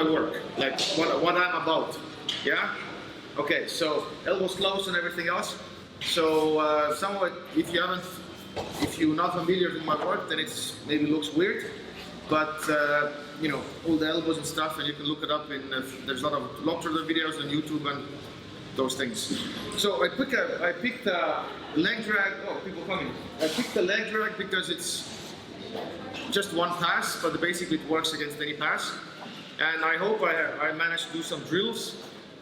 my work, like what I'm about. Yeah? Okay, so elbows closed and everything else. So somewhat, if you're not familiar with my work, then it's maybe looks weird. But you know, all the elbows and stuff, and you can look it up in. There's a lot of videos on YouTube and those things. So I picked a leg drag. Oh, people coming! I picked the leg drag because it's just one pass, but basically it works against any pass. And I hope I managed to do some drills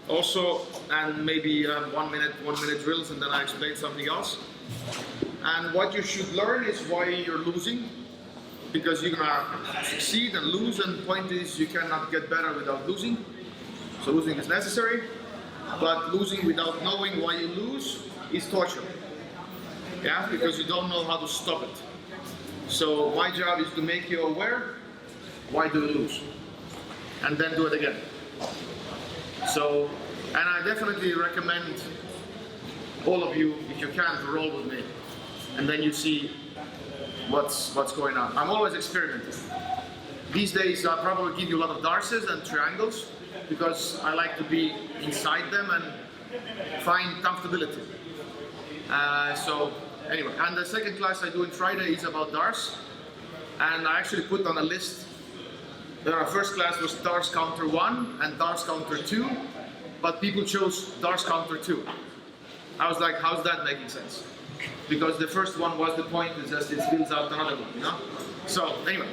also, and maybe 1 minute drills, and then I explain something else. And what you should learn is why you're losing, because you're gonna succeed and lose, and the point is you cannot get better without losing. So losing is necessary, but losing without knowing why you lose is torture. Yeah, because you don't know how to stop it. So my job is to make you aware, why do you lose? And then do it again. So, and I definitely recommend all of you, if you can, to roll with me. And then you see what's going on. I'm always experimenting. These days I'll probably give you a lot of darces and triangles because I like to be inside them and find comfortability. So anyway, and the second class I do on Friday is about darts. And I actually put on a list. Our first class was darts counter 1 and darts counter 2, but people chose darts counter 2. I was like, how's that making sense? Because the first one was the point, is just it builds out another one, you know? So anyway,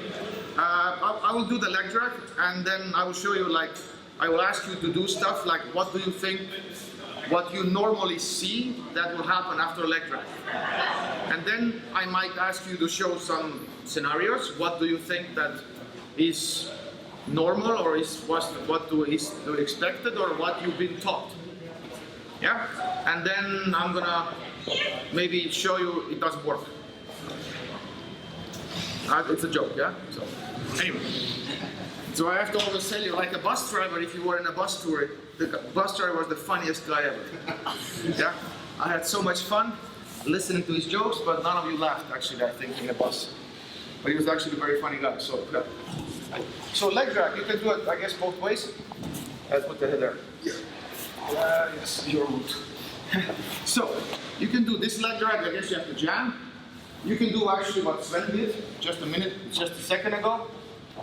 I will do the leg drag, and then I will show you, like, I will ask you to do stuff like, what do you think, what you normally see that will happen after a leg drag? And then I might ask you to show some scenarios. What do you think that is normal, or is to expected, or what you've been taught? Yeah? And then I'm gonna maybe show you it doesn't work. It's a joke, yeah? So anyway, so I have to always tell you, like a bus driver, if you were in a bus tour, the bus driver was the funniest guy ever. Yeah? I had so much fun listening to his jokes, but none of you laughed, actually, I think, in a bus. But he was actually a very funny guy, so yeah. So leg drag, you can do it, I guess, both ways. Let's put the head there. Yes, your root. So, you can do this leg drag, I guess you have to jam. You can do actually what Sven did just a second ago.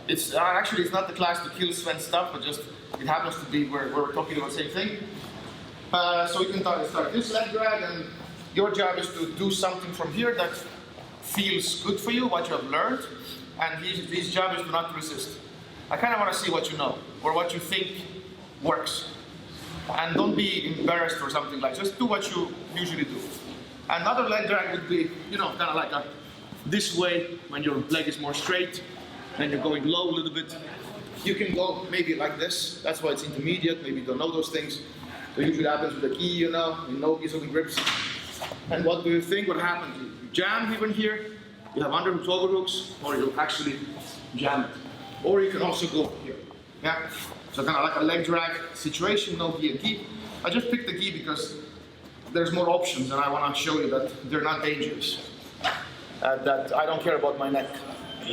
It's actually, it's not the class to kill Sven's stuff, but just, it happens to be where we're talking about the same thing. So you can start this leg drag, and your job is to do something from here that feels good for you, what you have learned, and his job is to not resist. I kind of want to see what you know, or what you think works. And don't be embarrassed or something like that. Just do what you usually do. Another leg drag would be, you know, kind of like this way, when your leg is more straight, and you're going low a little bit. You can go maybe like this. That's why it's intermediate. Maybe you don't know those things. So usually happens with a key, you know, in no keys or grips. And what do you think would happen? You jam even here, you have underhooks, overhooks, or you actually jam it. Or you can also go here. Yeah? So kind of like a leg drag situation, no gi and gi. I just picked the gi because there's more options, and I want to show you that they're not dangerous. That I don't care about my neck.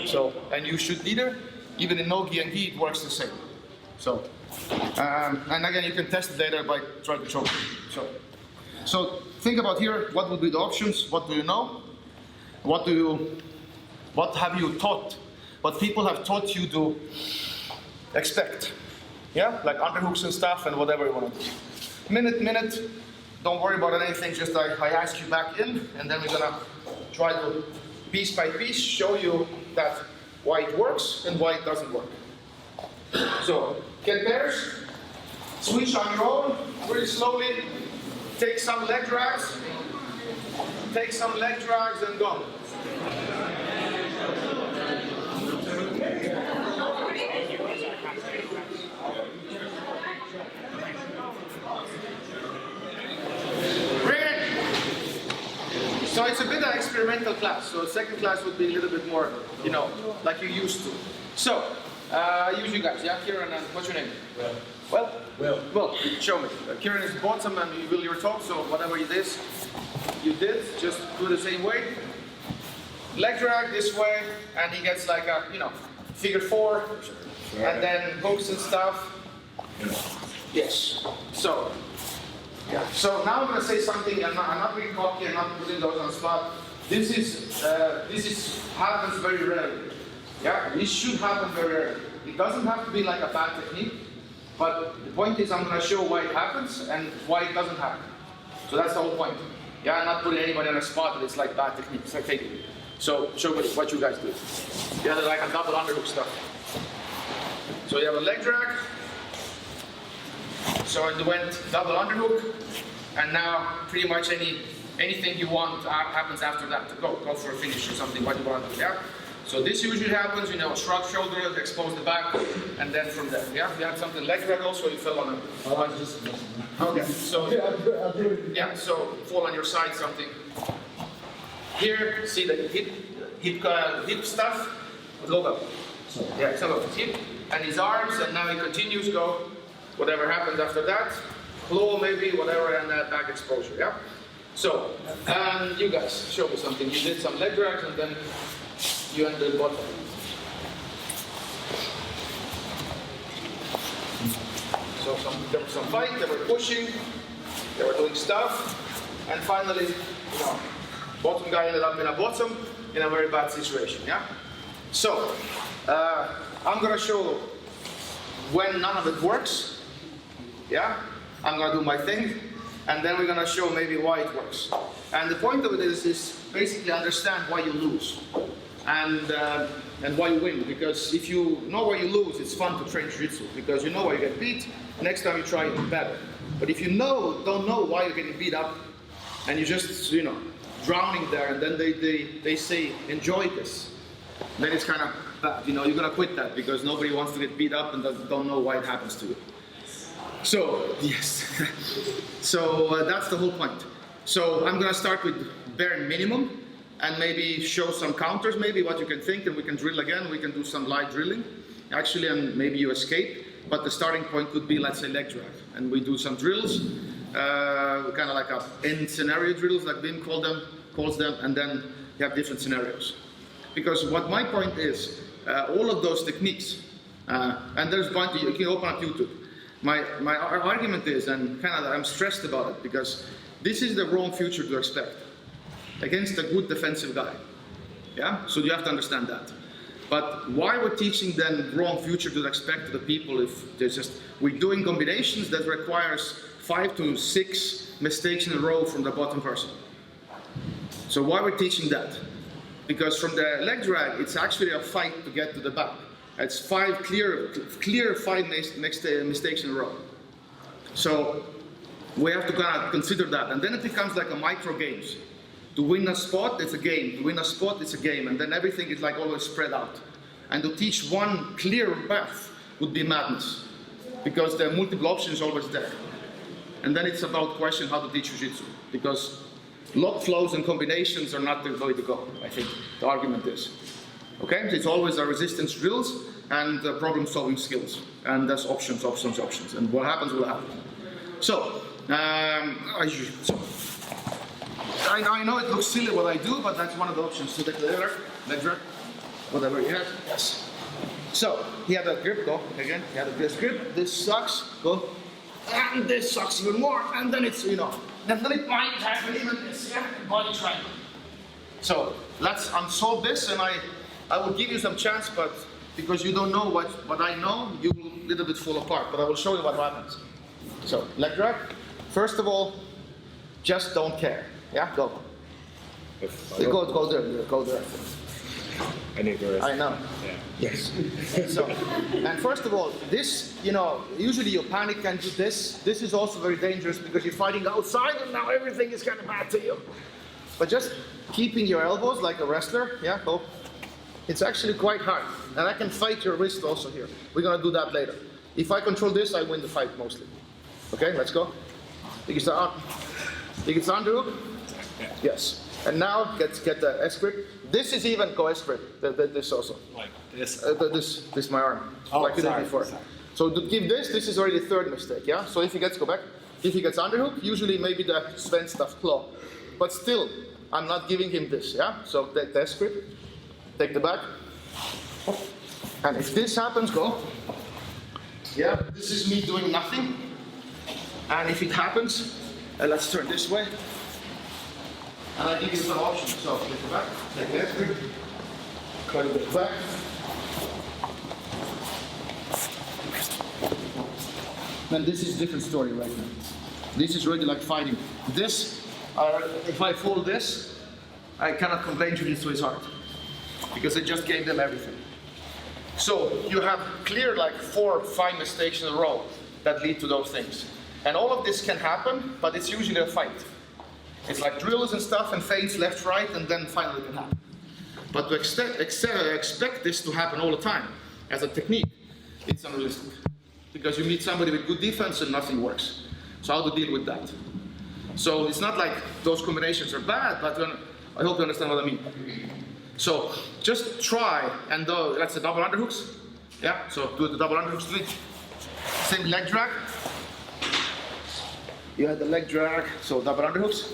So, and you should either. Even in no gi and gi, it works the same. So, and again, you can test the data by trying to choke it. So think about here, what would be the options? What do you know? What have you taught? What people have taught you to expect? Yeah, like underhooks and stuff and whatever you want to do. Minute, don't worry about anything, just I ask you back in, and then we're gonna try to, piece by piece, show you that why it works and why it doesn't work. So, get pairs, switch on your own, really slowly, take some leg drags and go. So it's a bit of an experimental class. So the second class would be a little bit more, you know, like you're used to. So, use you guys, yeah? Kieran, and what's your name? Well, show me. Kieran is bottom and you're top, so whatever it is, you did, just do the same way. Leg drag this way, and he gets like a, you know, figure 4, and then hooks and stuff. Yes. So, yeah. So now I'm going to say something. I'm not being cocky. I'm not putting those on the spot. This is happens very rarely. Yeah. This should happen very rarely. It doesn't have to be like a bad technique, but the point is I'm going to show why it happens and why it doesn't happen. So that's the whole point. Yeah. I'm not putting anybody on a spot that it's like bad technique. It's like taking it. So show me what you guys do. Yeah, like a double underhook stuff. So you have a leg drag. So it went double underhook, and now pretty much anything you want happens after that. Go for a finish or something. What you want to do? Yeah. So this usually happens. You know, shrug shoulders, expose the back, and then from there. Yeah. You had something leg drag also. You fell on a. Okay. So yeah. So fall on your side something. Here, see the hip stuff. Go up. Yeah, some of hip and his arms, and now he continues. Go. Whatever happens after that, claw maybe, whatever, and that back exposure, yeah? So, you guys, show me something. You did some leg drags and then you ended the bottom. So there was some fight, they were pushing, they were doing stuff, and finally, you know, bottom guy ended up in a bottom in a very bad situation, yeah? So, I'm gonna show when none of it works. Yeah, I'm gonna do my thing, and then we're gonna show maybe why it works. And the point of it is basically understand why you lose, and why you win. Because if you know why you lose, it's fun to train jiu-jitsu because you know why you get beat. Next time you try it better. But if you don't know why you're getting beat up, and you're just drowning there, and then they say enjoy this, then it's kind of bad. You know, you're gonna quit that because nobody wants to get beat up and don't know why it happens to you. So, yes, so that's the whole point. So I'm going to start with bare minimum and maybe show some counters, maybe what you can think, and we can drill again. We can do some light drilling, actually, and maybe you escape. But the starting point could be, let's say, leg drag. And we do some drills, kind of like end scenario drills, like Wim calls them, and then you have different scenarios. Because what my point is, all of those techniques, and there's a bunch, you can open up YouTube. My argument is, and kind of I'm stressed about it, because this is the wrong future to expect against a good defensive guy. Yeah, so you have to understand that. But why we're teaching then wrong future to expect to the people if there's just we're doing combinations that requires 5 to 6 mistakes in a row from the bottom person. So why we're teaching that? Because from the leg drag, it's actually a fight to get to the back. It's 5 clear 5 mistakes in a row. So we have to kind of consider that, and then it becomes like a micro games. To win a spot, it's a game. To win a spot, it's a game, and then everything is like always spread out. And to teach one clear path would be madness, because the multiple options always there. And then it's about question how to teach jiu-jitsu, because lock flows and combinations are not the way to go. I think the argument is. Okay, it's always a resistance drills and problem-solving skills, and that's options, and what happens will happen. So, I know it looks silly what I do, but that's one of the options. So take the leg drag, whatever you have. Yes. So he had a grip. Go again. He had this grip. This sucks. Go, and this sucks even more. And then it's then it might happen even this. Yeah, body triangle. So let's unsolve this, and I will give you some chance, but because you don't know what I know, you will a little bit fall apart. But I will show you what happens. So leg drag. First of all, just don't care. Yeah, go. Go there. I need to rest. I know. Yeah. Yes. So, and first of all, this, usually you panic and do this. This is also very dangerous because you're fighting outside and now everything is kind of bad to you. But just keeping your elbows like a wrestler, yeah, go. It's actually quite hard. And I can fight your wrist also here. We're going to do that later. If I control this, I win the fight mostly. Okay, let's go. Think it's the underhook? Yes. And now get the S grip. This is even go S grip. This also. Like this? This is my arm. Oh, like you did sorry, before. sorry. So to give this is already the third mistake, yeah? So if he gets, go back. If he gets underhook, usually maybe the Sven stuff claw. But still, I'm not giving him this, yeah? So take the S grip. Take the back. And if this happens, go. Yeah, this is me doing nothing. And if it happens, let's turn this way. And I give you some options. So, take it back, take it, cut it back. And this is a different story right now. This is really like fighting. This, if I fold this, I cannot complain to this to his heart. Because I just gave them everything. So you have clear like 4 or 5 mistakes in a row that lead to those things. And all of this can happen, but it's usually a fight. It's like drills and stuff and feints left, right, and then finally it can happen. But to expect this to happen all the time as a technique, it's unrealistic. Because you meet somebody with good defense and nothing works. So how to deal with that? So it's not like those combinations are bad, but I hope you understand what I mean. So just try and do, that's the double underhooks. Yeah, so do the double underhooks to me. Same leg drag. You had the leg drag, so double underhooks.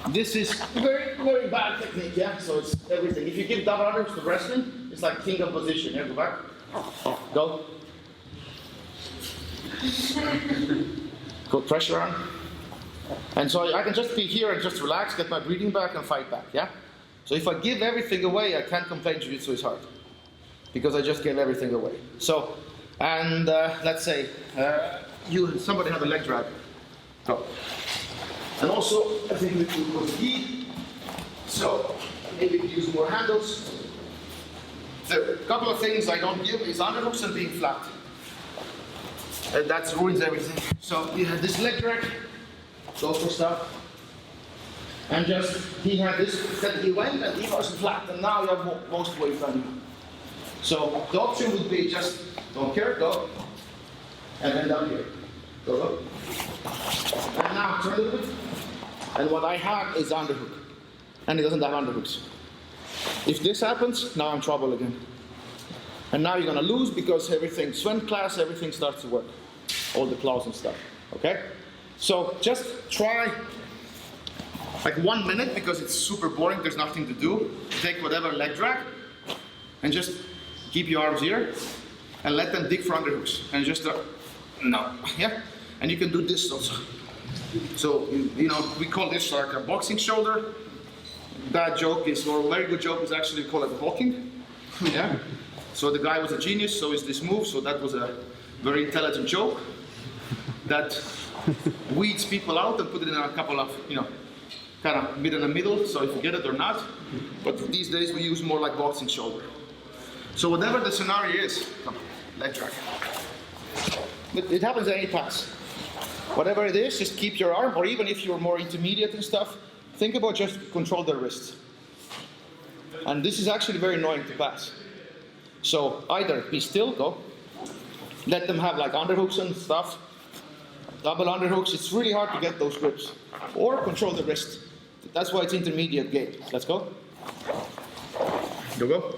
This is very, very bad technique, yeah? So it's everything. If you give double underhooks to wrestling, it's like kingdom position. Yeah, go back. Go. Go pressure on. And so I can just be here and just relax, get my breathing back and fight back, yeah? So if I give everything away, I can't complain Jiu-Jitsu is hard. Because I just gave everything away. So, and let's say, somebody have a leg drag. Go. And also, I think we could go gi. So, maybe we use more handles. The couple of things I don't give is underhooks and being flat. That ruins everything. So we had this leg drag, go for stuff. And just, he had this, that he went and he wasn't flat, and now you have most weight from you. So the option would be just, don't care, go. And then down here. Go up. And now turn a little bit. And what I have is underhook. And it doesn't have underhooks. If this happens, now I'm in trouble again. And now you're gonna lose because everything, Sven class, everything starts to work. All the claws and stuff, okay? So just try like 1 minute because it's super boring, there's nothing to do. Take whatever leg drag and just keep your arms here and let them dig for underhooks. And just, no, yeah? And you can do this also. So, you know, we call this like a boxing shoulder. Bad joke is, or a very good joke is actually call it hawking, yeah? So the guy was a genius, so is this move, so that was a very intelligent joke that weeds people out and put it in a couple of, you know, kind of mid in the middle, so if you get it or not. But these days we use more like boxing shoulder. So whatever the scenario is, come on, leg drag. But it happens at any pass. Whatever it is, just keep your arm, or even if you're more intermediate and stuff, think about just control the wrist. And this is actually very annoying to pass. So either be still, go. Let them have like underhooks and stuff. Double underhooks, it's really hard to get those grips. Or control the wrist. That's why it's intermediate game. Let's go. Go.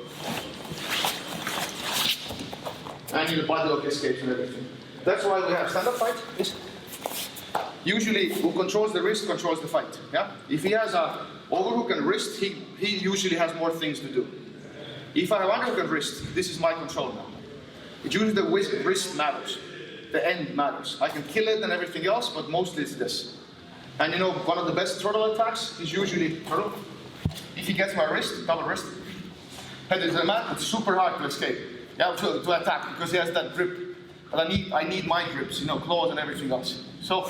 And your body lock escapes and everything. That's why we have stand-up fight. Yes. Usually, who controls the wrist controls the fight. Yeah. If he has a overhook and wrist, he usually has more things to do. If I have underhook and wrist, this is my control now. It's usually the wrist matters. The end matters. I can kill it and everything else, but mostly it's this. And you know, one of the best turtle attacks is usually turtle. If he gets my wrist, double wrist, head is a mat, it's super hard to escape. Yeah, to attack because he has that grip. But I need my grips, you know, claws and everything else. So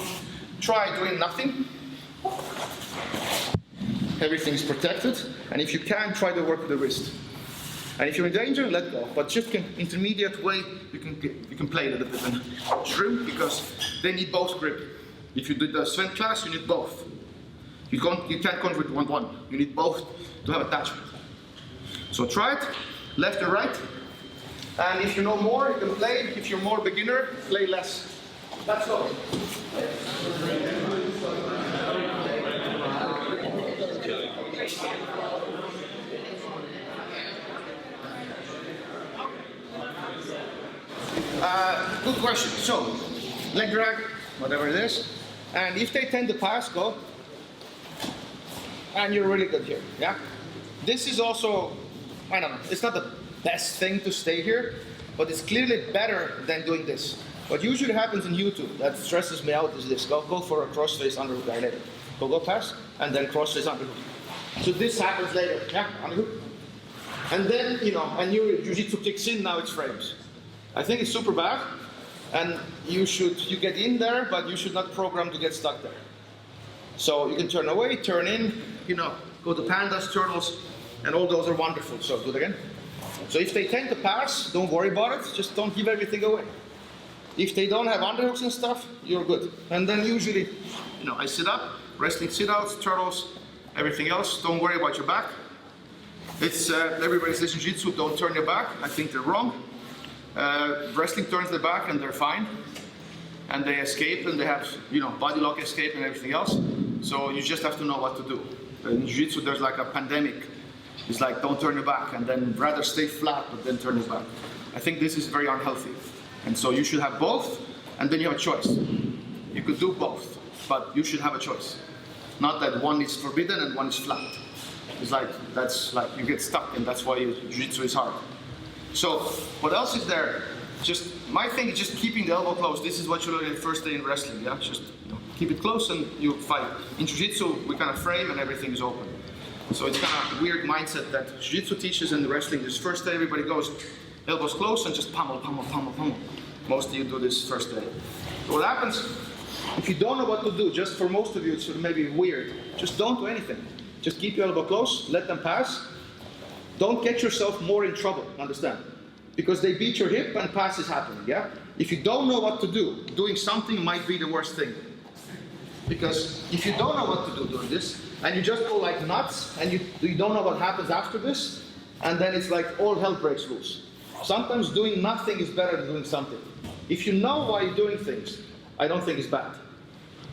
try doing nothing. Everything's protected, and if you can, try to work with the wrist. And if you're in danger, let go. But just in intermediate way, you can play a little bit and shrimp because they need both grip. If you do the Sven class, you need both. You can't convert one. You need both to have attachment. So try it, left and right. And if you know more, you can play. If you're more beginner, play less. Let's go. Good question. So, leg drag, whatever it is. And if they tend to pass, go. And you're really good here, yeah? This is also, I don't know, it's not the best thing to stay here, but it's clearly better than doing this. What usually happens in YouTube that stresses me out is this. Go for a crossface underhook guy later. Go past, and then crossface underhook. So this happens later, yeah, underhook. And then, a new jiu-jitsu kicks in, now it's frames. I think it's super bad, and you get in there, but you should not program to get stuck there. So you can turn away, turn in, go to pandas, turtles, and all those are wonderful. So do it again. So if they tend to pass, don't worry about it, just don't give everything away. If they don't have underhooks and stuff, you're good. And then usually, I sit up, wrestling sit-outs, turtles, everything else, don't worry about your back. It's everybody says jiu-jitsu, don't turn your back. I think they're wrong. Wrestling turns their back and they're fine. And they escape and they have, body lock escape and everything else. So you just have to know what to do. In jiu-jitsu, there's like a pandemic. It's like, don't turn your back, and then rather stay flat, but then turn your back. I think this is very unhealthy. And so you should have both, and then you have a choice. You could do both, but you should have a choice. Not that one is forbidden and one is flat. It's like, that's like, you get stuck, and that's why jiu-jitsu is hard. So, what else is there? My thing is just keeping the elbow close. This is what you learn in the first day in wrestling, yeah? Just keep it close and you fight. In jiu-jitsu, we kind of frame and everything is open. So it's kind of a weird mindset that jiu-jitsu teaches in the wrestling. This first day, everybody goes elbows close and just pummel, pummel, pummel, pummel. Most of you do this first day. So what happens, if you don't know what to do, just for most of you, it's maybe weird. Just don't do anything. Just keep your elbow close, let them pass. Don't get yourself more in trouble, understand? Because they beat your hip and pass is happening, yeah? If you don't know what to do, doing something might be the worst thing. Because if you don't know what to do doing this, and you just go like nuts, and you don't know what happens after this, and then it's like all hell breaks loose. Sometimes doing nothing is better than doing something. If you know why you're doing things, I don't think it's bad.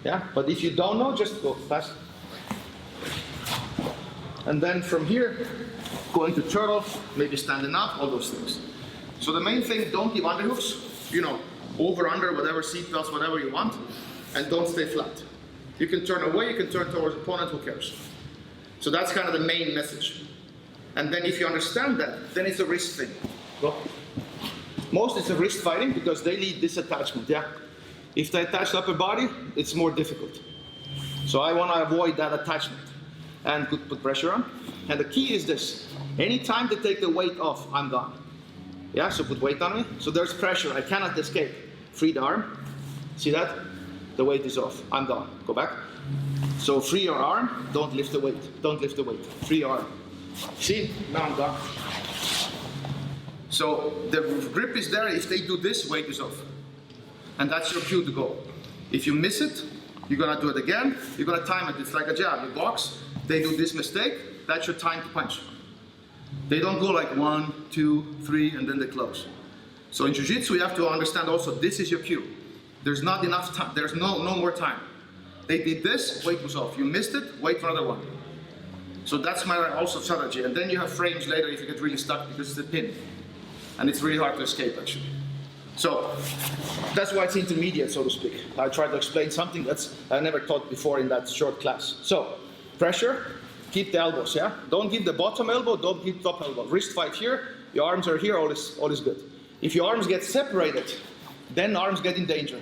Yeah? But if you don't know, just go fast. And then from here, going to turtle, maybe standing up, all those things. So the main thing, don't give underhooks, over, under, whatever, seat belts, whatever you want, and don't stay flat. You can turn away, you can turn towards the opponent, who cares? So that's kind of the main message. And then if you understand that, then it's a wrist thing. Go. Most it's a wrist fighting because they need this attachment, yeah? If they attach the upper body, it's more difficult. So I want to avoid that attachment and put pressure on. And the key is this. Anytime they take the weight off, I'm gone. Yeah, so put weight on me. So there's pressure, I cannot escape. Free the arm. See that? The weight is off. I'm gone. Go back. So free your arm. Don't lift the weight. Don't lift the weight. Free your arm. See? Now I'm gone. So the grip is there. If they do this, weight is off. And that's your cue to go. If you miss it, you're going to do it again. You're going to time it. It's like a jab. You box. They do this mistake. That's your time to punch. They don't go like 1, 2, 3, and then they close. So in jiu-jitsu, you have to understand also this is your cue. There's not enough time. There's no more time. They did this, weight was off. You missed it, wait for another one. So that's my also strategy. And then you have frames later if you get really stuck because it's a pin. And it's really hard to escape actually. So that's why it's intermediate, so to speak. I try to explain something that's I never taught before in that short class. So pressure, keep the elbows, yeah? Don't give the bottom elbow, don't give top elbow. Wrist fight here, your arms are here, all is good. If your arms get separated, then arms get in danger.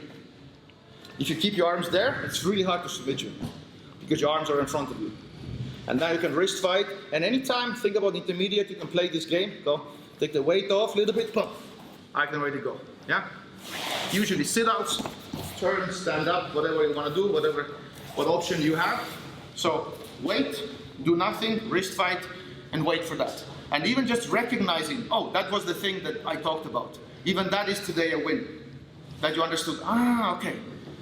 If you keep your arms there, it's really hard to submit you because your arms are in front of you. And now you can wrist fight, and anytime think about intermediate, you can play this game. Go, take the weight off a little bit, pump. I can ready go, yeah? Usually sit-outs, turn, stand up, whatever you want to do, what option you have. So wait, do nothing, wrist fight, and wait for that. And even just recognizing, oh, that was the thing that I talked about. Even that is today a win. That you understood, okay,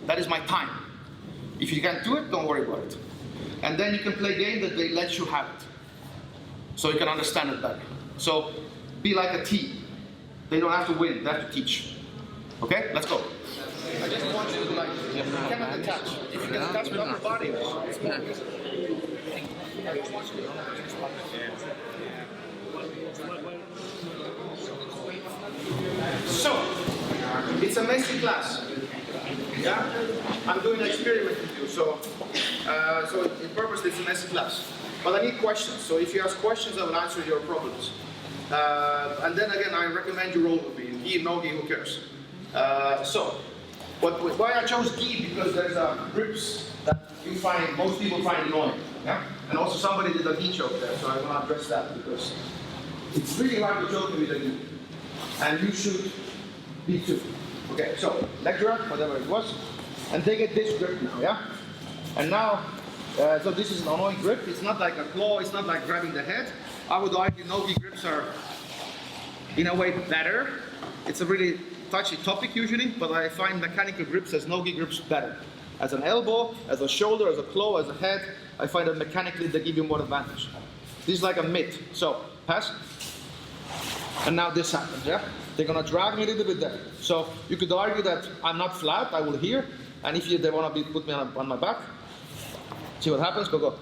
that is my time. If you can't do it, don't worry about it. And then you can play a game that they let you have it. So you can understand it better. So be like a team. They don't have to win, they have to teach. Okay, let's go. I just want you to like, you cannot attach. If you can attach with upper body, it's more easy. So, it's a messy class. Yeah? I'm doing an experiment with you, so in purpose it's a messy class. But I need questions, so if you ask questions, I will answer your problems. And then again, I recommend you roll with me. Gi, no gi, who cares? Why I chose gi, because there's grips that you find, most people find annoying. Yeah? And also somebody did a gi choke there, so I will not address that because it's really hard to choke with a gi. And you should be too. Okay, so leg drop, whatever it was. And they get this grip now, yeah? And now, so this is an annoying grip. It's not like a claw, it's not like grabbing the head. I would argue no-gi grips are, in a way, better. It's a really touchy topic usually, but I find mechanical grips as no-gi grips better. As an elbow, as a shoulder, as a claw, as a head, I find that mechanically they give you more advantage. This is like a mitt. So, pass. And now this happens, yeah? They're gonna drag me a little bit there. So you could argue that I'm not flat, I will hear. And if they wanna put me on my back, see what happens, go.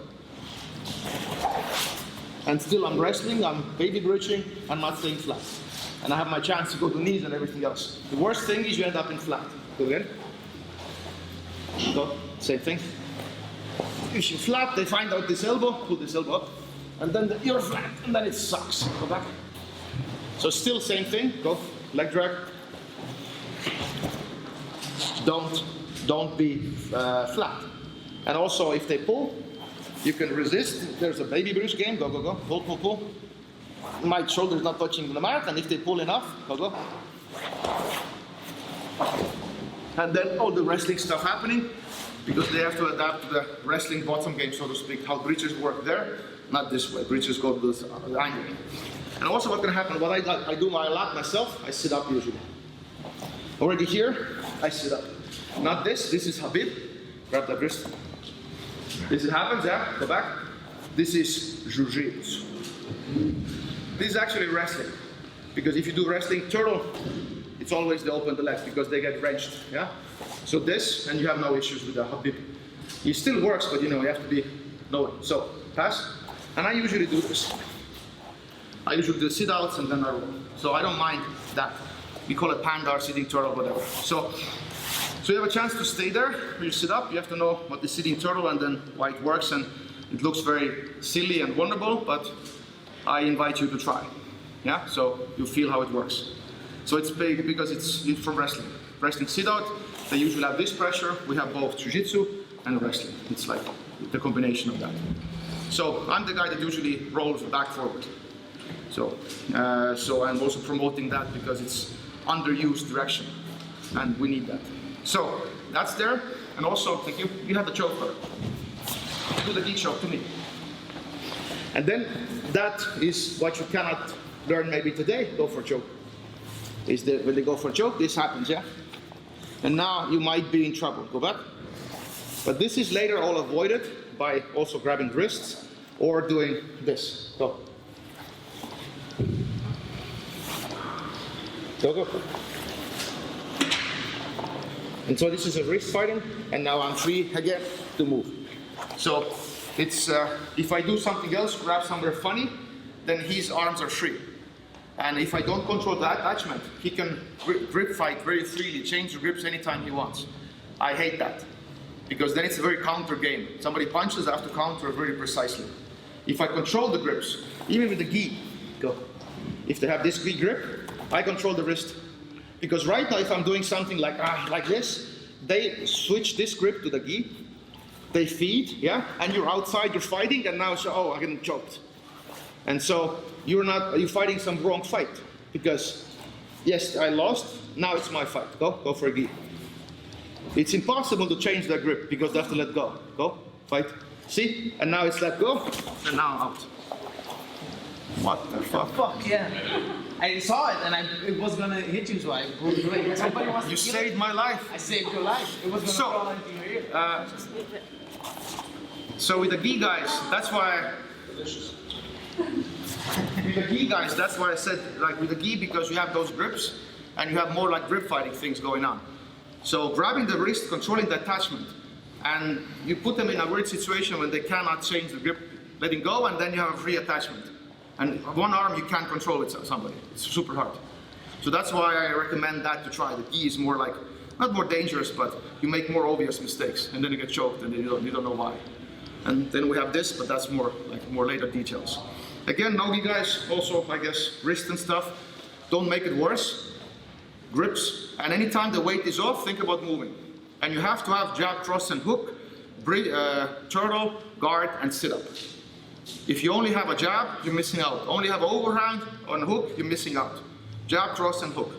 And still I'm wrestling, I'm baby bridging, I'm not staying flat. And I have my chance to go to knees and everything else. The worst thing is you end up in flat. Go again. Go, same thing. If you're flat, they find out this elbow, pull this elbow up, and then you're flat, and then it sucks. Go back. So still same thing, go, leg drag. Don't be flat. And also if they pull, you can resist. There's a baby bridge game, go, pull. My shoulder's not touching the mat, and if they pull enough, go. And then all the wrestling stuff happening, because they have to adapt to the wrestling bottom game, so to speak, how bridges work there, not this way. Bridges go to this angle. And also what's going to happen, what I do a lot myself, I sit up usually. Already here, I sit up. Not this is Habib. Grab that wrist. This happens, yeah, go back. This is jiu-jitsu. This is actually wrestling. Because if you do wrestling turtle, it's always they open the legs because they get wrenched, yeah? So this, and you have no issues with the Habib. It still works, but you have to be knowing. So, pass. And I usually do this. I usually do sit-outs and then I roll. So I don't mind that. We call it panda or sitting turtle, whatever. So you have a chance to stay there. When you sit up, you have to know what the sitting turtle and then why it works. And it looks very silly and vulnerable, but I invite you to try. Yeah, so you feel how it works. So it's big because it's from wrestling. Wrestling sit-out, they usually have this pressure. We have both jiu-jitsu and wrestling. It's like the combination of that. So I'm the guy that usually rolls back forward. So I'm also promoting that because it's underused direction, and we need that. So that's there, and also thank you. You have the choke there. Do the gi choke to me. And then that is what you cannot learn maybe today. Go for a choke. When they go for a choke, this happens, yeah. And now you might be in trouble. Go back. But this is later all avoided by also grabbing wrists or doing this. Go. Go. And so this is a wrist fighting, and now I'm free again to move. So it's if I do something else, grab somewhere funny, then his arms are free. And if I don't control the attachment, he can grip fight very freely, change the grips anytime he wants. I hate that, because then it's a very counter game. Somebody punches, I have to counter very precisely. If I control the grips, even with the gi, go. If they have this gi grip, I control the wrist. Because right now, if I'm doing something like this, they switch this grip to the gi, they feed, yeah, and you're outside, you're fighting, and now, I'm getting choked. And so you're fighting some wrong fight, because yes, I lost, now it's my fight. Go for a gi. It's impossible to change that grip because they have to let go. Go, fight. See? And now it's let go, and now I'm out. What the fuck? Fuck, yeah. I saw it and it was gonna hit you, so I pulled it away. Somebody wants You to kill saved it. my life. I saved your life. It was gonna crawl into your ear. So with the gi guys, that's why. With the gi guys, that's why I said like with the gi, because you have those grips and you have more like grip fighting things going on. So grabbing the wrist, controlling the attachment, and you put them in a weird situation when they cannot change the grip, letting go, and then you have a free attachment. And one arm you can't control with somebody. It's super hard. So that's why I recommend that to try. The gi is more like, not more dangerous, but you make more obvious mistakes, and then you get choked, and then you don't know why. And then we have this, but that's more later details. Again, nogi guys, also I guess wrist and stuff. Don't make it worse. Grips, and anytime the weight is off, think about moving. And you have to have jab, cross, and hook, turtle, guard, and sit up. If you only have a jab, you're missing out. Only have overhand on hook, you're missing out. Jab, cross, and hook.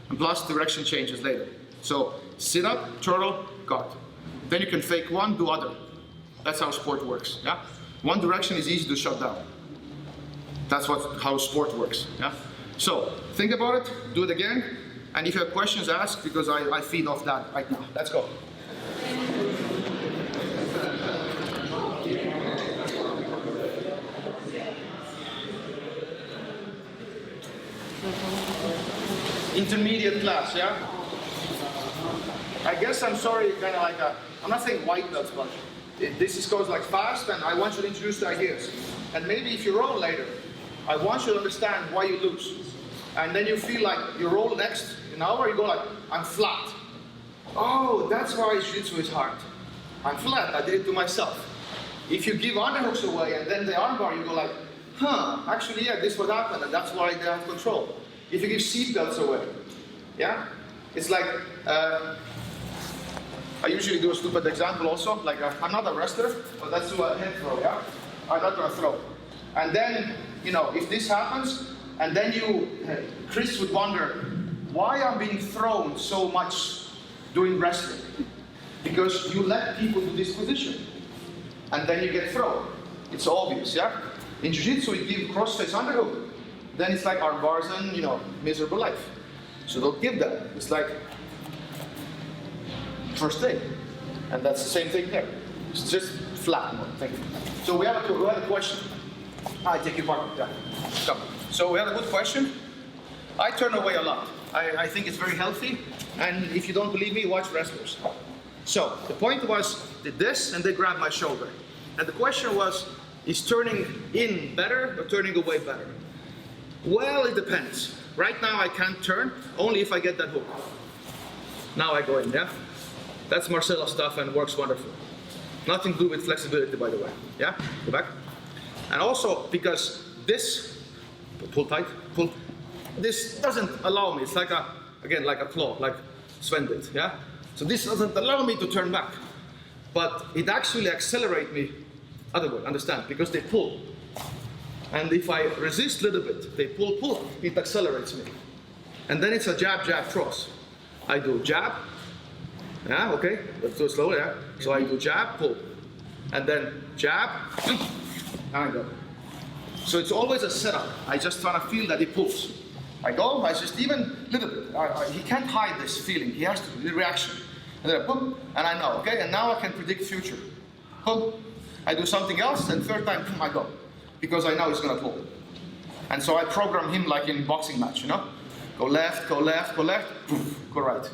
And plus direction changes later. So sit up, turtle, guard. Then you can fake one, do other. That's how sport works. Yeah? One direction is easy to shut down. That's how sport works. Yeah? So think about it, do it again, and if you have questions, ask, because I feed off that right now. Let's go. Intermediate class, yeah? I guess I'm sorry, kind of like I'm not saying white belts, but this goes like fast, and I want you to introduce the ideas. And maybe if you roll later, I want you to understand why you lose. And then you feel like you roll next, an hour, you go like, I'm flat. Oh, that's why jiu-jitsu is hard. I'm flat, I did it to myself. If you give underhooks away and then the armbar, you go like, huh, actually, yeah, this what happened, and that's why they have control. If you give seat belts away, yeah? It's like, I usually do a stupid example also, like I'm not a wrestler, but let's do a head throw, yeah? I'm not gonna throw. And then, you know, if this happens, and then Chris would wonder, why I'm being thrown so much doing wrestling? Because you let people do this position, and then you get thrown. It's obvious, yeah? In jiu-jitsu, you give crossface underhook, then it's like arm bars and, you know, miserable life. So don't give that. It's like first aid. And that's the same thing here. It's just flat. Thank you. So we have a question. I take your part. Yeah. Come. So we have a good question. I turn away a lot. I think it's very healthy. And if you don't believe me, watch wrestlers. So the point was, did this, and they grabbed my shoulder. And the question was, is turning in better or turning away better? Well, it depends. Right now I can't turn, only if I get that hook. Now I go in, yeah? That's Marcelo stuff and works wonderful. Nothing to do with flexibility, by the way. Yeah? Go back. And also because this, pull tight, pull. This doesn't allow me. It's like again, like a claw, like Sven did, yeah? So this doesn't allow me to turn back. But it actually accelerates me other way, understand? Because they pull. And if I resist a little bit, they pull, pull, it accelerates me. And then it's a jab, jab, cross. I do jab, yeah, okay, let's do it slowly, yeah. So I do jab, pull, and then jab, and I go. So it's always a setup. I just want to feel that he pulls. I go, I just even a little bit. He can't hide this feeling. He has to do the reaction. And then boom, and I know, okay, and now I can predict future. Boom, I do something else, and third time, boom, I go. Because I know he's gonna pull. And so I program him like in boxing match, you know? Go left, go left, go left, poof, go right.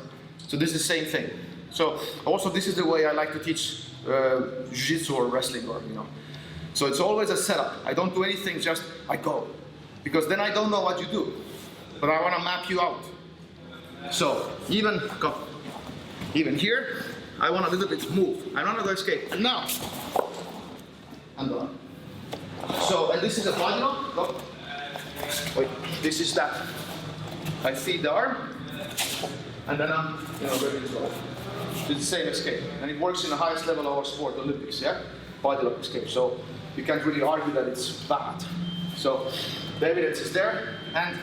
So this is the same thing. So also this is the way I like to teach jiu-jitsu or wrestling, or, you know. So it's always a setup. I don't do anything, just I go. Because then I don't know what you do. But I wanna map you out. So even here, I want a little bit move. I don't want to escape. And now, I'm done. So, and this is a body lock. Go. Wait, this is that. I feed the arm, and then I'm, ready to go. It's the same escape, and it works in the highest level of our sport, Olympics, yeah? Body lock escape. So you can't really argue that it's bad. So the evidence is there, and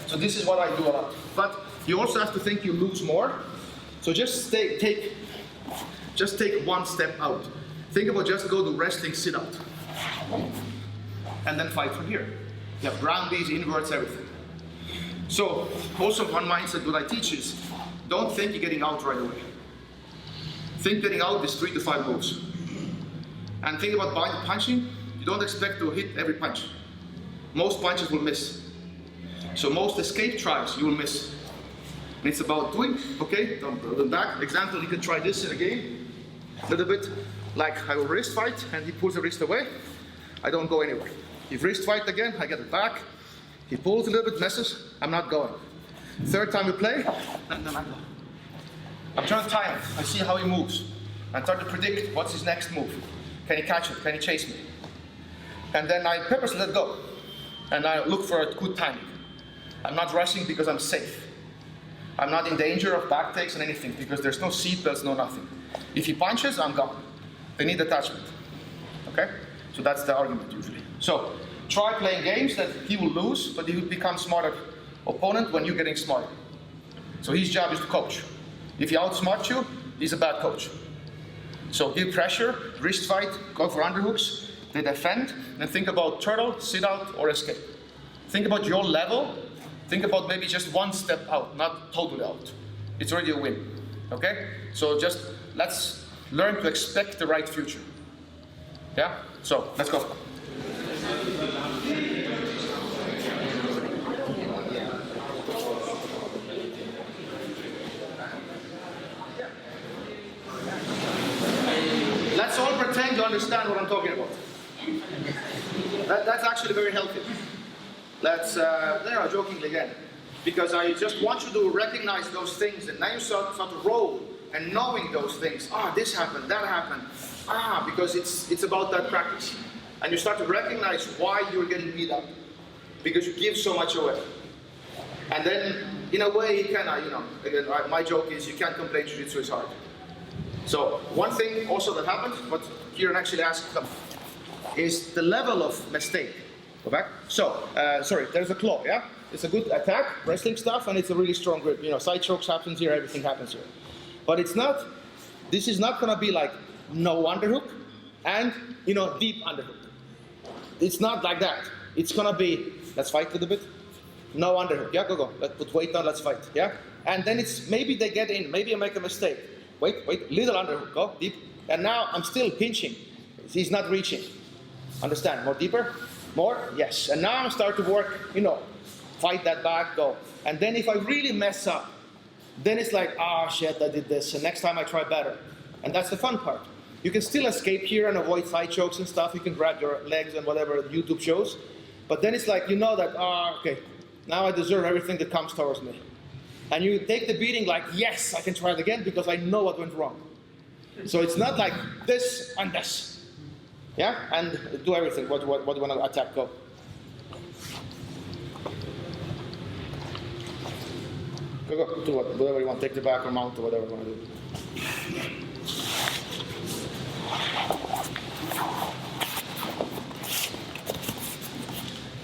so this is what I do a lot. But you also have to think you lose more. So just take one step out. Think about just go to wrestling sit out. And then fight from here. You have ground beats, inverts, everything. So also one mindset that I teach is, don't think you're getting out right away. Think getting out is 3 to 5 moves. And think about punching, you don't expect to hit every punch. Most punches will miss. So most escape tries, you will miss. And it's about doing, okay, don't back. Example, you can try this in a game. A little bit like I will wrist fight, and he pulls the wrist away. I don't go anywhere. If wrist fight again, I get it back. He pulls a little bit, messes, I'm not going. Third time we play, then I go. I'm trying to time it. I see how he moves. I try to predict what's his next move. Can he catch it? Can he chase me? And then I purposely let go. and I look for a good timing. I'm not rushing because I'm safe. I'm not in danger of back takes and anything because there's no seat belts, no nothing. If he punches, I'm gone. They need attachment. Okay? So that's the argument usually. So try playing games that he will lose, but he will become smarter opponent when you're getting smarter. So his job is to coach. If he outsmarts you, he's a bad coach. So give pressure, wrist fight, go for underhooks, they defend, and think about turtle, sit out, or escape. Think about your level. Think about maybe just one step out, not totally out. It's already a win. Okay? So just let's learn to expect the right future. Yeah? So let's go. Let's all pretend you understand what I'm talking about. That's actually very healthy. Let's, jokingly again, because I just want you to recognize those things, and now you start to roll and knowing those things. This happened, that happened. Because it's about that practice. And you start to recognize why you're getting beat up, because you give so much away. And then, in a way, you can, again, my joke is you can't complain jiu-jitsu is hard. So one thing also that happens, what Kieran actually asked them, is the level of mistake. Go back. So, sorry, there's a claw, yeah? It's a good attack, wrestling stuff, and it's a really strong grip. Side chokes happens here, everything happens here. But this is not gonna be like no underhook and, deep underhook. It's not like that. It's gonna be, let's fight a little bit. No underhook, yeah, go. Let's put weight down, let's fight, yeah? And then it's, maybe they get in, maybe I make a mistake. Wait, little underhook, go, deep. And now I'm still pinching. He's not reaching. Understand, more deeper? More? Yes. And now I'm starting to work, fight that back, go. And then if I really mess up, then it's like, shit, I did this, and next time I try better. And that's the fun part. You can still escape here and avoid side chokes and stuff. You can grab your legs and whatever YouTube shows. But then it's like, that, okay, now I deserve everything that comes towards me. And you take the beating like, yes, I can try it again because I know what went wrong. So it's not like this and this. Yeah? And do everything. What do you want to attack? Go. Go. Do whatever you want. Take the back or mount or whatever you want to do.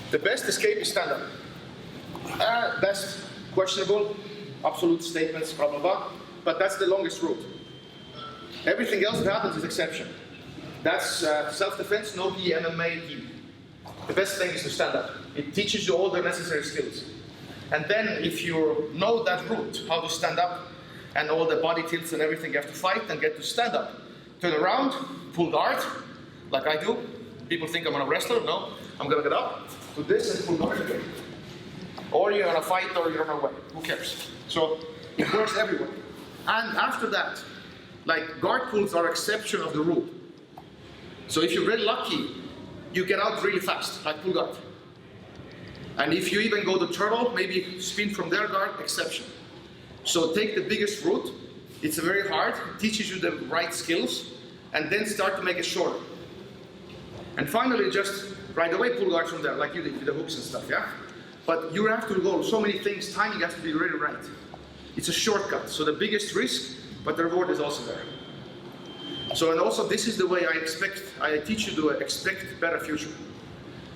The best escape is stand up. Best, questionable, absolute statements, blah, blah, blah. But that's the longest route. Everything else that happens is exception. That's self-defense, no gi, MMA, gi. The best thing is to stand up. It teaches you all the necessary skills. And then if you know that route, how to stand up, and all the body tilts and everything, you have to fight and get to stand up. Turn around, pull guard, like I do. People think I'm a wrestler. No, I'm gonna get up, do this and pull guard again. Or you're gonna fight or you're gonna win. Who cares? So it works everywhere. And after that, like guard pulls are exception of the rule. So if you're very lucky, you get out really fast, like pull guard. And if you even go to turtle, maybe spin from their guard, exception. So take the biggest route. It's very hard, it teaches you the right skills, and then start to make it shorter. And finally, just right away pull guard from there, like you did with the hooks and stuff, yeah? But you have to go so many things, timing has to be really right. It's a shortcut, so the biggest risk, but the reward is also there. So, and also this is the way I teach you to expect better future.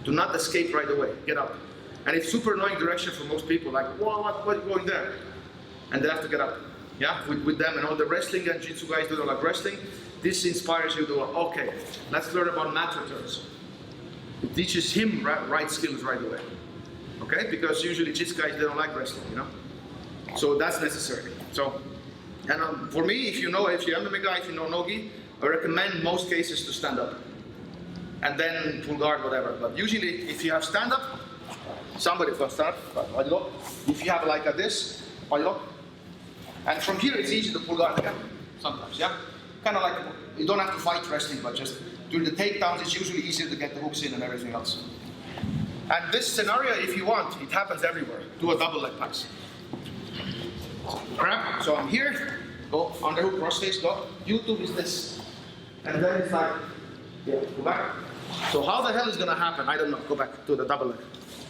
Do not escape right away, get up. And it's super annoying direction for most people, like, whoa, what are you going there? And they have to get up, yeah? With them and all the wrestling and jiu-jitsu guys that don't like wrestling, this inspires you to, okay, let's learn about mat returns. It teaches him right skills right away. Okay, because usually jiu-jitsu guys, they don't like wrestling, So that's necessary. So, and for me, if you're MMA guy, if you know no-gi, I recommend most cases to stand up. And then pull guard, whatever. But usually, if you have stand up, somebody's gonna stand up, if you have like this, and from here it's easy to pull guard again, sometimes, yeah? Kind of like, you don't have to fight wrestling, but just during the takedowns, it's usually easier to get the hooks in and everything else. And this scenario, if you want, it happens everywhere. Do a double leg pass. Grab, so I'm here, go, underhook, cross face, go. YouTube is this. And then it's like, yeah, go back. So how the hell is gonna happen? I don't know, go back to the double leg.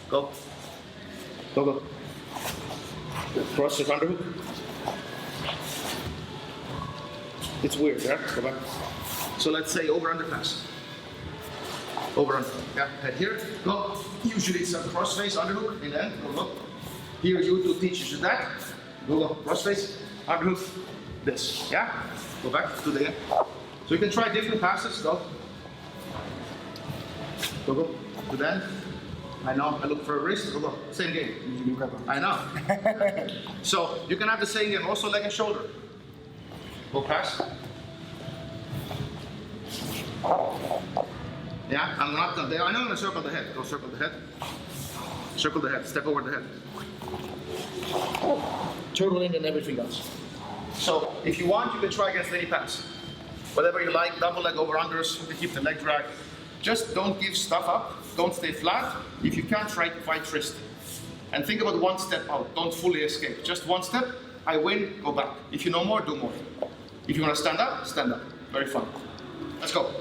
Go. Go, go. Cross your underhook. It's weird, yeah? Go back. So let's say over under pass. Over under. Yeah, head here. Go. Usually it's a cross face underhook in the end. Go, go. Here you do teach you that. Go, go. Cross face, underhook, this. Yeah? Go back, do it again. So you can try different passes. Go. Go, go. Do that. I know, I look for a wrist. Go, go. Same game. I know. So you can have the same game, also leg and shoulder. Go pass. Yeah, I'm not done there. I know I'm gonna circle the head. Go circle the head. Circle the head. Step over the head. Turtle in and everything else. So if you want, you can try against any pass. Whatever you like, double leg over unders, you can keep the leg drag. Just don't give stuff up. Don't stay flat. If you can't, try to fight wrist. And think about one step out. Don't fully escape. Just one step. I win, go back. If you know more, do more. If you want to stand up, stand up. Very fun. Let's go.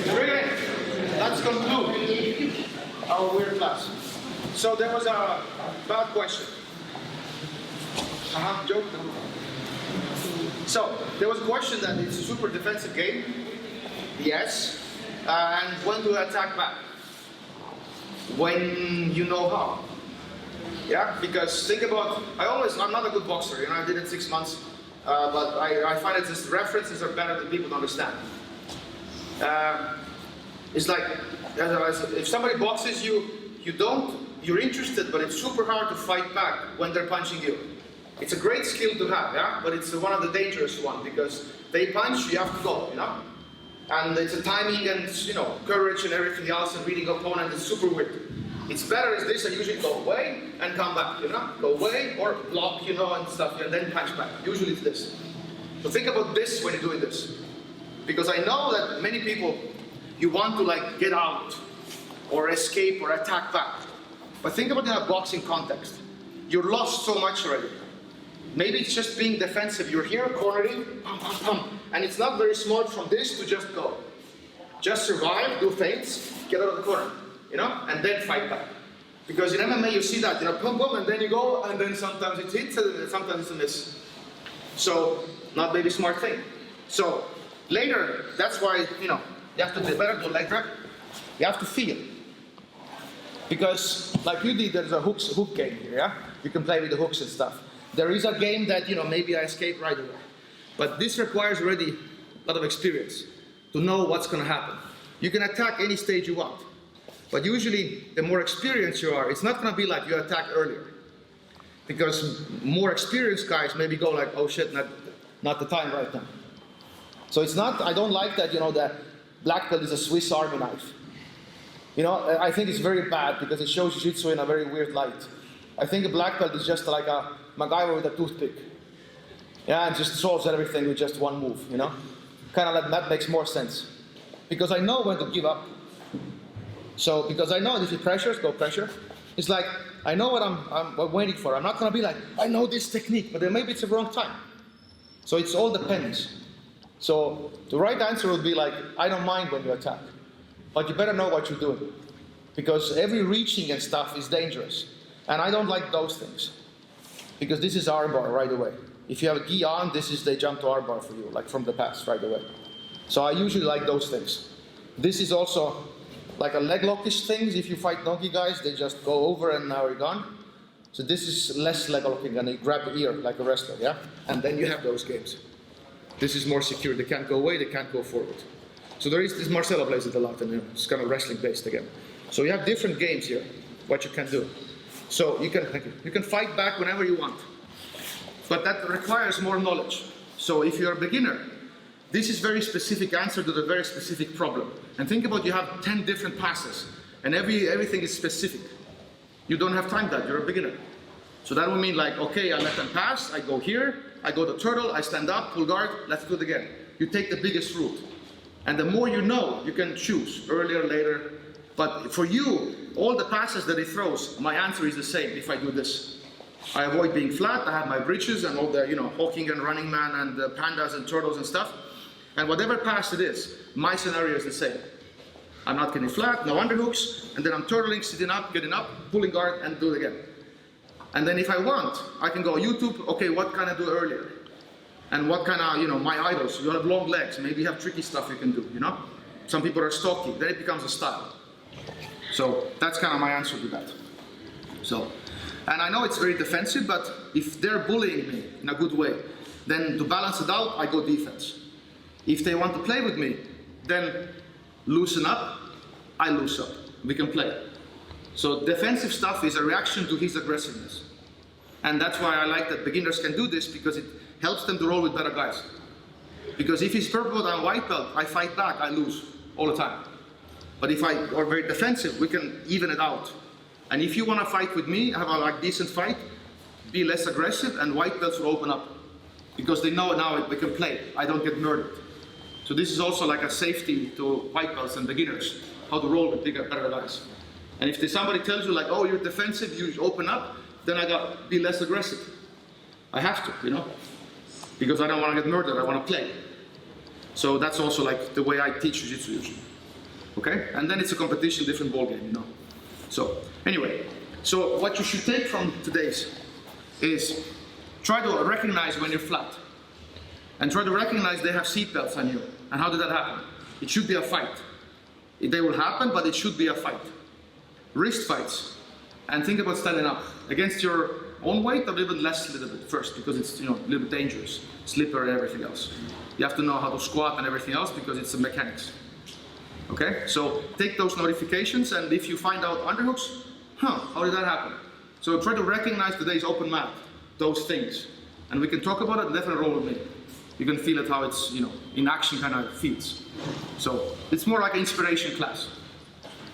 Bring it in. Let's conclude our weird class. So there was a bad question. Joke. So there was a question that it's a super defensive game. Yes. And when do you attack back? When you know how. Yeah, because think about, I'm not a good boxer, you know, I did it 6 months, but I find that just references are better than people to understand. It's like, if somebody boxes you, you're interested, but it's super hard to fight back when they're punching you. It's a great skill to have, yeah, but it's one of the dangerous ones, because they punch, you have to go, you know? And it's a timing and, you know, courage and everything else and reading opponent is super weird. It's better as this, I usually go away and come back, you know? Go away or block, you know, and stuff, and then punch back. Usually it's this. So think about this when you're doing this. Because I know that many people, you want to like get out or escape or attack back. But think about it in a boxing context. You're lost so much already. Maybe it's just being defensive. You're here, cornering, pum, pum, pum. And it's not very smart from this to just go. Just survive, do feints, get out of the corner, you know, and then fight back. Because in MMA you see that, you know, boom, boom, and then you go, and then sometimes it hits, and sometimes it's a miss. So, not very smart thing. So, later, that's why, you know, you have to do better, do leg drag. You have to feel. Because, like you did, there's a hook game here, yeah? You can play with the hooks and stuff. There is a game that, you know, maybe I escape right away. But this requires already a lot of experience to know what's going to happen. You can attack any stage you want. But usually, the more experienced you are, it's not going to be like you attacked earlier. Because more experienced guys maybe go like, oh shit, not the time right now. So it's not, I don't like that, you know, that black belt is a Swiss Army knife. You know, I think it's very bad because it shows jiu-jitsu in a very weird light. I think a black belt is just like a MacGyver with a toothpick. Yeah, and just solves everything with just one move, you know? Kind of like that makes more sense. Because I know when to give up. So, because I know if he pressures, go pressure. It's like, I know what I'm waiting for. I'm not going to be like, I know this technique, but then maybe it's the wrong time. So it all depends. So the right answer would be like, I don't mind when you attack. But you better know what you're doing. Because every reaching and stuff is dangerous. And I don't like those things. Because this is armbar right away. If you have a gi on, they jump to armbar for you, like from the past right away. So I usually like those things. This is also like a leg lockish things. If you fight nogi guys, they just go over and now you're gone. So this is less leg locking and they grab the ear like a wrestler, yeah? And then you have those games. This is more secure. They can't go away, they can't go forward. So there is this Marcelo plays it a lot and it's kind of wrestling based again. So you have different games here, what you can do. So you can fight back whenever you want. But that requires more knowledge. So if you're a beginner, this is very specific answer to the very specific problem. And think about you have 10 different passes and everything is specific. You don't have time that, you're a beginner. So that would mean like, okay, I let them pass, I go here, I go to turtle, I stand up, pull guard, let's do it again. You take the biggest route. And the more you know, you can choose, earlier, later. But for you, all the passes that he throws, my answer is the same if I do this. I avoid being flat. I have my bridges and all the, hawking and running man and the pandas and turtles and stuff. And whatever pass it is, my scenario is the same. I'm not getting flat, no underhooks, and then I'm turtling, sitting up, getting up, pulling guard, and do it again. And then if I want, I can go YouTube, okay, what can I do earlier? And what kind of, my idols, you have long legs, maybe you have tricky stuff you can do, Some people are stocky, then it becomes a style. So that's kind of my answer to that. So, and I know it's very defensive, but if they're bullying me in a good way, then to balance it out, I go defense. If they want to play with me, then loosen up, I loose up. We can play. So defensive stuff is a reaction to his aggressiveness. And that's why I like that beginners can do this, because it helps them to roll with better guys. Because if he's purple belt and white belt, I fight back, I lose all the time. But if I are very defensive, we can even it out. And if you want to fight with me, have a decent fight, be less aggressive, and white belts will open up. Because they know now we can play, I don't get murdered. So this is also like a safety to white belts and beginners, how to roll with better guys. And if somebody tells you like, oh, you're defensive, you open up, then I got to be less aggressive. I have to, because I don't want to get murdered, I want to play. So that's also like the way I teach jiu-jitsu usually. Okay? And then it's a competition, different ball game, So anyway, so what you should take from today's is try to recognize when you're flat. And try to recognize they have seatbelts on you. And how did that happen? It should be a fight. They will happen, but it should be a fight. Wrist fights. And think about standing up against your own weight, or even less a little bit first, because it's a little bit dangerous, slippery and everything else. You have to know how to squat and everything else because it's the mechanics. Okay, so take those notifications, and if you find out underhooks, how did that happen? So try to recognize today's open mat, those things, and we can talk about it. Definitely roll with me. You can feel it how it's in action kind of feels. So it's more like an inspiration class.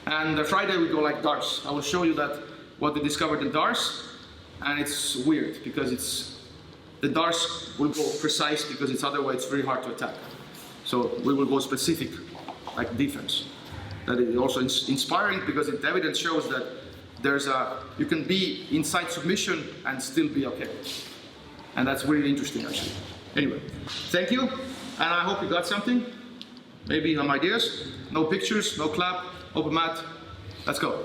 And Friday we go like Dars. I will show you that what we discovered in Dars, and it's weird because the Dars will go precise because it's otherwise it's very hard to attack. So we will go specific, like defense. That is also inspiring because the evidence shows that you can be inside submission and still be okay. And that's really interesting actually. Anyway, thank you, and I hope you got something. Maybe some ideas. No pictures, no clap, open mat. Let's go.